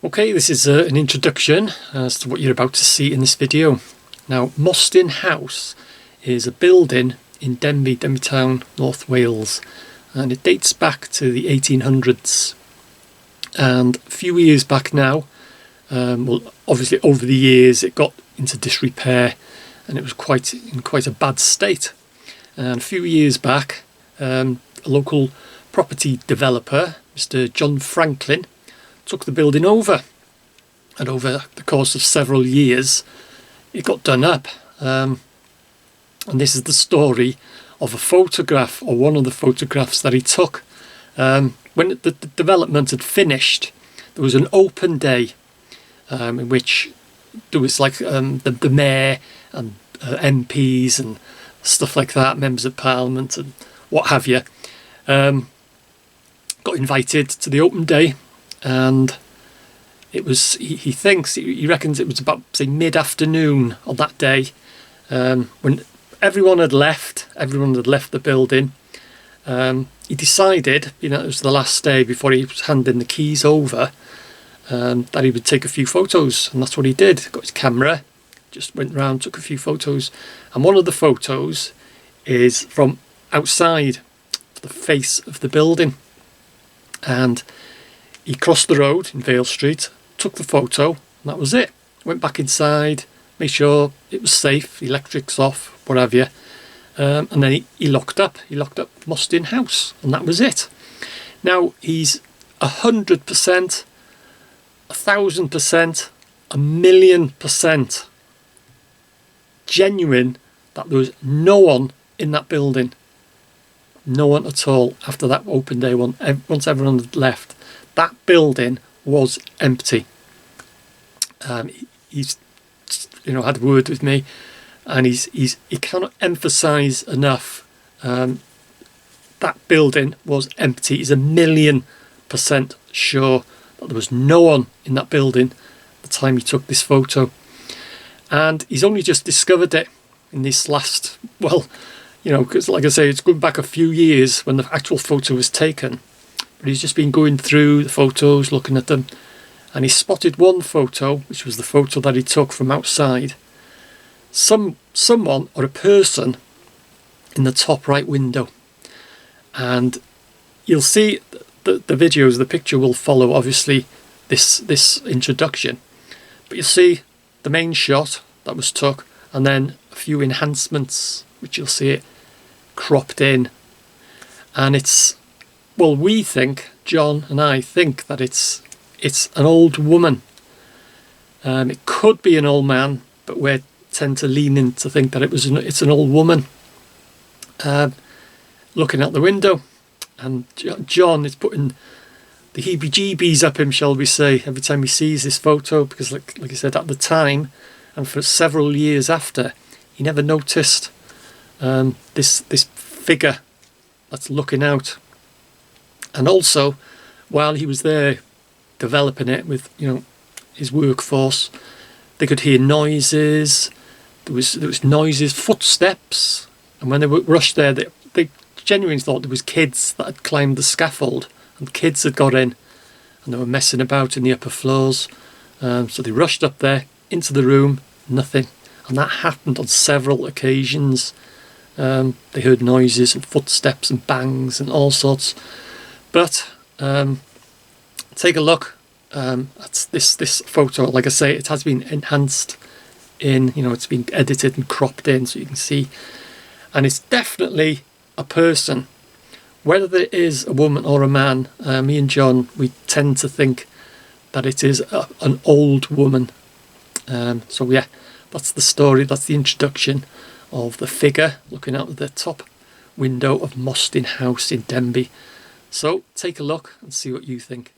Okay, this is an introduction as to what you're about to see in this video. Now, Mostyn House is a building in Denbigh town, North Wales, and it dates back to the 1800s. And a few years back now, well, obviously over the years it got into disrepair and it was in quite a bad state. And a few years back, a local property developer, Mr. John Franklin, took the building over, and over the course of several years it got done up, and this is the story of a photograph, or one of the photographs that he took. When the development had finished, there was an open day in which there was like the mayor and MPs and stuff like that, members of parliament and what have you, got invited to the open day. And it was, he reckons it was about, say, mid-afternoon on that day, when everyone had left the building. He decided, it was the last day before he was handing the keys over, that he would take a few photos, and that's what he did. Got his camera, just went round, took a few photos, and one of the photos is from outside the face of the building. And he crossed the road in Vale Street, took the photo, and that was it. Went back inside, made sure it was safe, electrics off, what have you. And then he locked up. He locked up Mostyn House, and that was it. Now, he's 100%, 1,000%, 1,000,000% genuine that there was no one in that building. No one at all after that open day one. Once everyone had left, that building was empty. He's had a word with me, and he cannot emphasise enough that building was empty. He's 1,000,000% sure that there was no one in that building at the time he took this photo, and he's only just discovered it in this last, because like I say, it's going back a few years when the actual photo was taken. But he's just been going through the photos, looking at them, and he spotted one photo, which was the photo that he took from outside. Someone or a person in the top right window. And you'll see the videos, the picture will follow, obviously, this introduction. But you'll see the main shot that was took, and then a few enhancements, which you'll see it cropped in. And it's, well, we think, John and I think, that it's an old woman. It could be an old man, but we tend to lean in to think that it's an old woman looking out the window. And John is putting the heebie-jeebies up him, shall we say, every time he sees this photo, because like I said, at the time and for several years after, he never noticed this figure that's looking out. And also, while he was there developing it with his workforce, they could hear noises. There was noises, footsteps, and when they were rushed there, they genuinely thought there was kids that had climbed the scaffold, and kids had got in, and they were messing about in the upper floors. So they rushed up there into the room, nothing, and that happened on several occasions. They heard noises and footsteps and bangs and all sorts. But take a look at this photo. Like I say, it has been enhanced in, it's been edited and cropped in so you can see. And it's definitely a person. Whether it is a woman or a man, me and John, we tend to think that it is an old woman. So yeah, that's the story, that's the introduction of the figure looking out of the top window of Mostyn House in Denbigh. So take a look and see what you think.